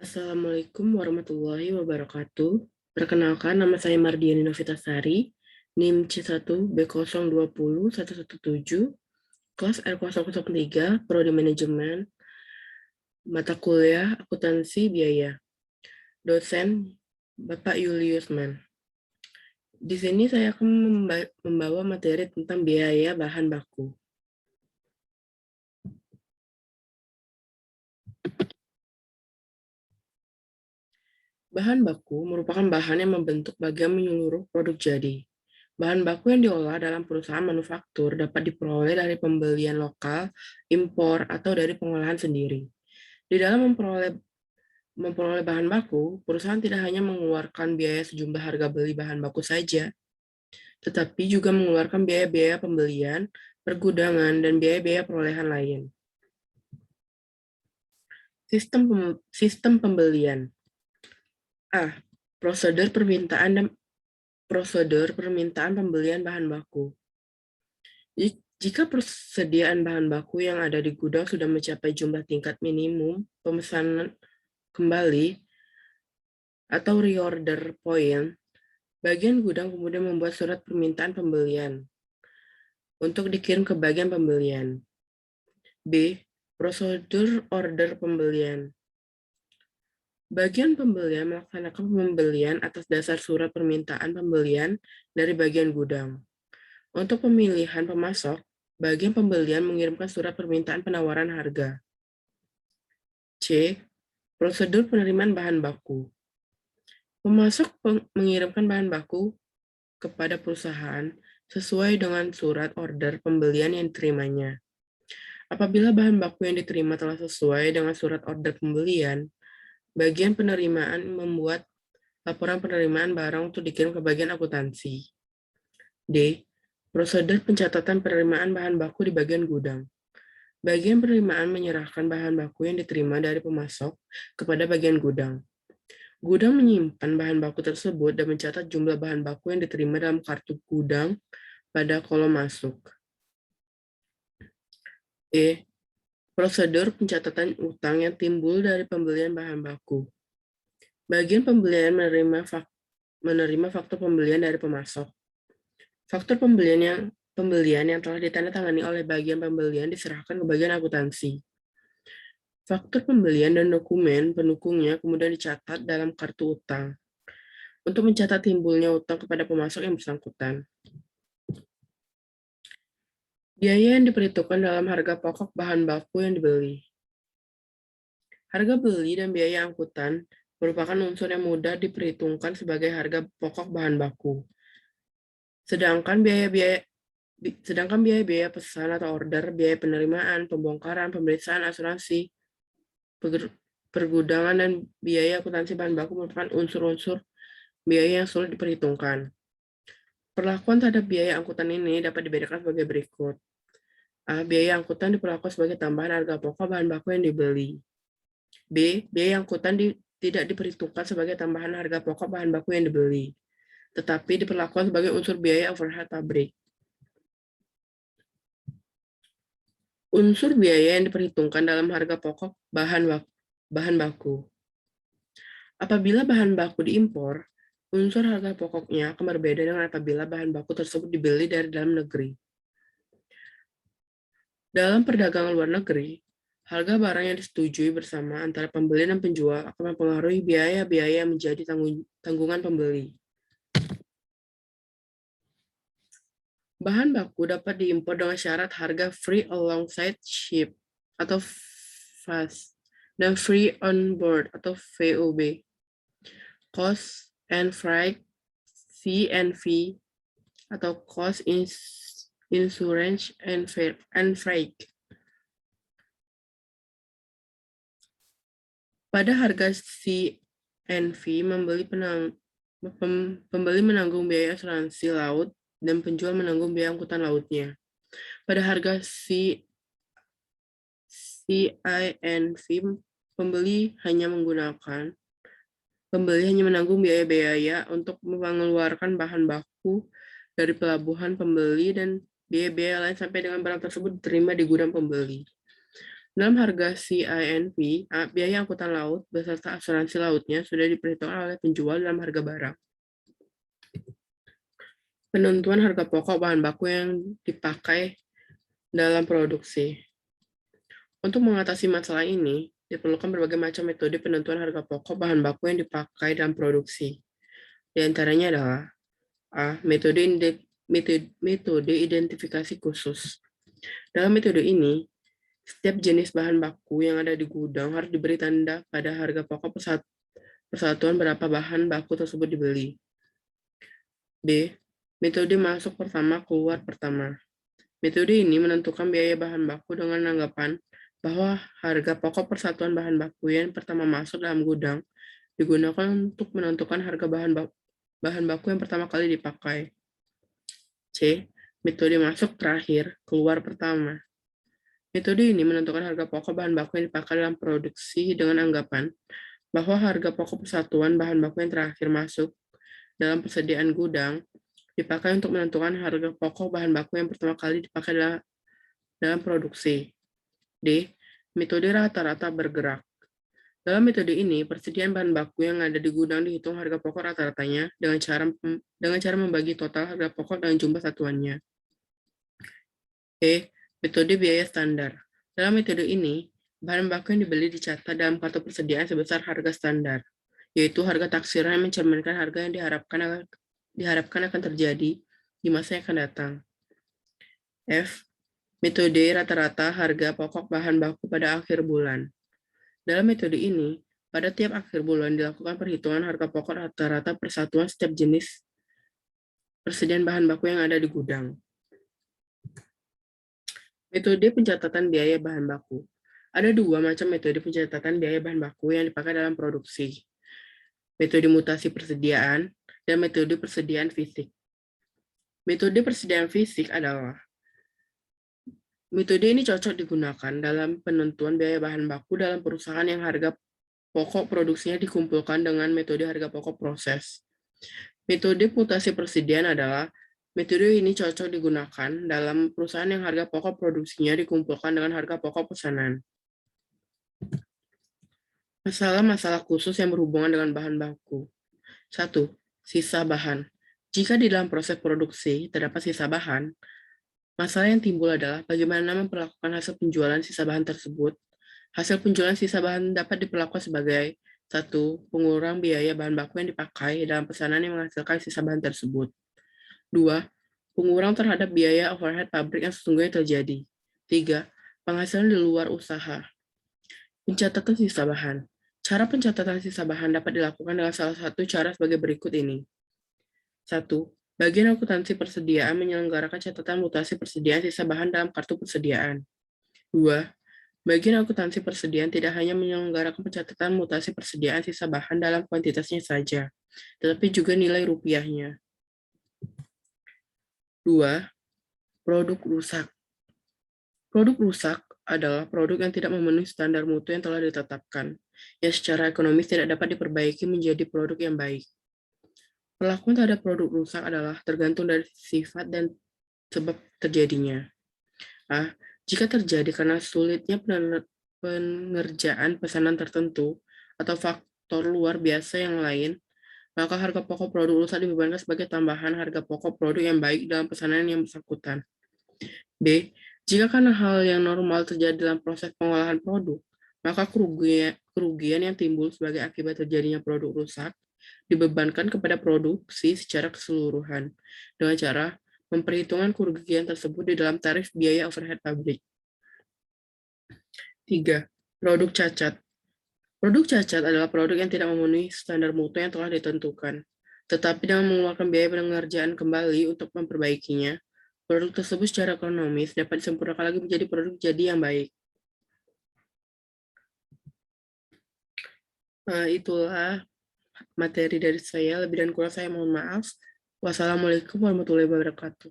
Assalamualaikum warahmatullahi wabarakatuh. Perkenalkan, nama saya Mardiani Novitasari, NIM C1B020117, kelas R003, Prodi Manajemen, mata kuliah Akuntansi Biaya. Dosen Bapak Julius Mann. Di sini saya akan membawa materi tentang biaya bahan baku. Bahan baku merupakan bahan yang membentuk bagian menyeluruh produk jadi. Bahan baku yang diolah dalam perusahaan manufaktur dapat diperoleh dari pembelian lokal, impor, atau dari pengolahan sendiri. Di dalam memperoleh bahan baku, perusahaan tidak hanya mengeluarkan biaya sejumlah harga beli bahan baku saja, tetapi juga mengeluarkan biaya-biaya pembelian, pergudangan, dan biaya-biaya perolehan lain. Sistem pembelian. A. Prosedur permintaan pembelian bahan baku. Jika persediaan bahan baku yang ada di gudang sudah mencapai jumlah tingkat minimum pemesanan kembali atau reorder point, bagian gudang kemudian membuat surat permintaan pembelian untuk dikirim ke bagian pembelian. B. Prosedur order pembelian. Bagian pembelian melaksanakan pembelian atas dasar surat permintaan pembelian dari bagian gudang. Untuk pemilihan pemasok, bagian pembelian mengirimkan surat permintaan penawaran harga. C. Prosedur penerimaan bahan baku. Pemasok mengirimkan bahan baku kepada perusahaan sesuai dengan surat order pembelian yang diterimanya. Apabila bahan baku yang diterima telah sesuai dengan surat order pembelian, bagian penerimaan membuat laporan penerimaan barang untuk dikirim ke bagian akuntansi. D. Prosedur pencatatan penerimaan bahan baku di bagian gudang. Bagian penerimaan menyerahkan bahan baku yang diterima dari pemasok kepada bagian gudang. Gudang menyimpan bahan baku tersebut dan mencatat jumlah bahan baku yang diterima dalam kartu gudang pada kolom masuk. E. Prosedur pencatatan utang yang timbul dari pembelian bahan baku. Bagian pembelian menerima faktur pembelian dari pemasok. Faktur pembelian yang telah ditandatangani oleh bagian pembelian diserahkan ke bagian akuntansi. Faktur pembelian dan dokumen pendukungnya kemudian dicatat dalam kartu utang untuk mencatat timbulnya utang kepada pemasok yang bersangkutan. Biaya yang diperhitungkan dalam harga pokok bahan baku yang dibeli. Harga beli dan biaya angkutan merupakan unsur yang mudah diperhitungkan sebagai harga pokok bahan baku. Sedangkan biaya-biaya pesan atau order, biaya penerimaan, pembongkaran, pemeriksaan, asuransi, pergudangan, dan biaya akuntansi bahan baku merupakan unsur-unsur biaya yang sulit diperhitungkan. Perlakuan terhadap biaya angkutan ini dapat dibedakan sebagai berikut. A. Biaya angkutan diperlakukan sebagai tambahan harga pokok bahan baku yang dibeli. B. Biaya angkutan tidak diperhitungkan sebagai tambahan harga pokok bahan baku yang dibeli, tetapi diperlakukan sebagai unsur biaya overhead pabrik. Unsur biaya yang diperhitungkan dalam harga pokok bahan baku. Apabila bahan baku diimpor, unsur harga pokoknya akan berbeda dengan apabila bahan baku tersebut dibeli dari dalam negeri. Dalam perdagangan luar negeri, harga barang yang disetujui bersama antara pembeli dan penjual akan mempengaruhi biaya-biaya yang menjadi tanggungan pembeli. Bahan baku dapat diimpor dengan syarat harga free alongside ship atau FAS dan free on board atau VOB. Cost and freight (C&V) atau cost insurance and freight. Pada harga C&V, pembeli menanggung biaya asuransi laut dan penjual menanggung biaya angkutan lautnya. Pada harga CINV, pembeli hanya menanggung biaya-biaya untuk mengeluarkan bahan baku dari pelabuhan pembeli dan biaya-biaya lain sampai dengan barang tersebut diterima di gudang pembeli. Dalam harga CINP, biaya angkutan laut beserta asuransi lautnya sudah diperhitungkan oleh penjual dalam harga barang. Penentuan harga pokok bahan baku yang dipakai dalam produksi. Untuk mengatasi masalah ini, diperlukan berbagai macam metode penentuan harga pokok bahan baku yang dipakai dalam produksi. Di antaranya adalah A. Metode identifikasi khusus. Dalam metode ini, setiap jenis bahan baku yang ada di gudang harus diberi tanda pada harga pokok persatuan berapa bahan baku tersebut dibeli. B. Metode masuk pertama, keluar pertama. Metode ini menentukan biaya bahan baku dengan anggapan bahwa harga pokok persatuan bahan baku yang pertama masuk dalam gudang digunakan untuk menentukan harga bahan baku yang pertama kali dipakai. C. Metode masuk terakhir, keluar pertama. Metode ini menentukan harga pokok bahan baku yang dipakai dalam produksi dengan anggapan bahwa harga pokok persatuan bahan baku yang terakhir masuk dalam persediaan gudang dipakai untuk menentukan harga pokok bahan baku yang pertama kali dipakai dalam produksi. D. Metode rata-rata bergerak. Dalam metode ini, persediaan bahan baku yang ada di gudang dihitung harga pokok rata-ratanya dengan cara membagi total harga pokok dengan jumlah satuannya. E. Metode biaya standar. Dalam metode ini, bahan baku yang dibeli dicatat dalam kartu persediaan sebesar harga standar, yaitu harga taksiran yang mencerminkan harga yang diharapkan akan terjadi di masa yang akan datang. F. Metode rata-rata harga pokok bahan baku pada akhir bulan. Dalam metode ini, pada tiap akhir bulan dilakukan perhitungan harga pokok rata-rata persatuan setiap jenis persediaan bahan baku yang ada di gudang. Metode pencatatan biaya bahan baku. Ada dua macam metode pencatatan biaya bahan baku yang dipakai dalam produksi. Metode mutasi persediaan dan metode persediaan fisik. Metode persediaan fisik adalah metode ini cocok digunakan dalam penentuan biaya bahan baku dalam perusahaan yang harga pokok produksinya dikumpulkan dengan metode harga pokok proses. Metode mutasi persediaan adalah metode ini cocok digunakan dalam perusahaan yang harga pokok produksinya dikumpulkan dengan harga pokok pesanan. Masalah-masalah khusus yang berhubungan dengan bahan baku. 1. Sisa bahan. Jika di dalam proses produksi terdapat sisa bahan, masalah yang timbul adalah bagaimana memperlakukan hasil penjualan sisa bahan tersebut. Hasil penjualan sisa bahan dapat diperlakukan sebagai 1. Pengurang biaya bahan baku yang dipakai dalam pesanan yang menghasilkan sisa bahan tersebut. 2. Pengurang terhadap biaya overhead pabrik yang sesungguhnya terjadi. 3. Penghasilan di luar usaha. Pencatatan sisa bahan. Cara pencatatan sisa bahan dapat dilakukan dengan salah satu cara sebagai berikut ini. 1. Bagian akuntansi persediaan menyelenggarakan catatan mutasi persediaan sisa bahan dalam kartu persediaan. 2. Bagian akuntansi persediaan tidak hanya menyelenggarakan pencatatan mutasi persediaan sisa bahan dalam kuantitasnya saja, tetapi juga nilai rupiahnya. 2. Produk rusak. Produk rusak adalah produk yang tidak memenuhi standar mutu yang telah ditetapkan, yang secara ekonomis tidak dapat diperbaiki menjadi produk yang baik. Perlakuan terhadap produk rusak adalah tergantung dari sifat dan sebab terjadinya. Jika terjadi karena sulitnya pengerjaan pesanan tertentu atau faktor luar biasa yang lain, maka harga pokok produk rusak dibebankan sebagai tambahan harga pokok produk yang baik dalam pesanan yang bersangkutan. B. Jika karena hal yang normal terjadi dalam proses pengolahan produk, maka kerugian yang timbul sebagai akibat terjadinya produk rusak dibebankan kepada produksi secara keseluruhan dengan cara memperhitungkan kerugian tersebut di dalam tarif biaya overhead pabrik. 3. Produk cacat. Produk cacat adalah produk yang tidak memenuhi standar mutu yang telah ditentukan, tetapi dengan mengeluarkan biaya pengerjaan kembali untuk memperbaikinya, produk tersebut secara ekonomis dapat disempurnakan lagi menjadi produk jadi yang baik. Itulah materi dari saya. Lebih dan kurang saya mohon maaf. Wassalamualaikum warahmatullahi wabarakatuh.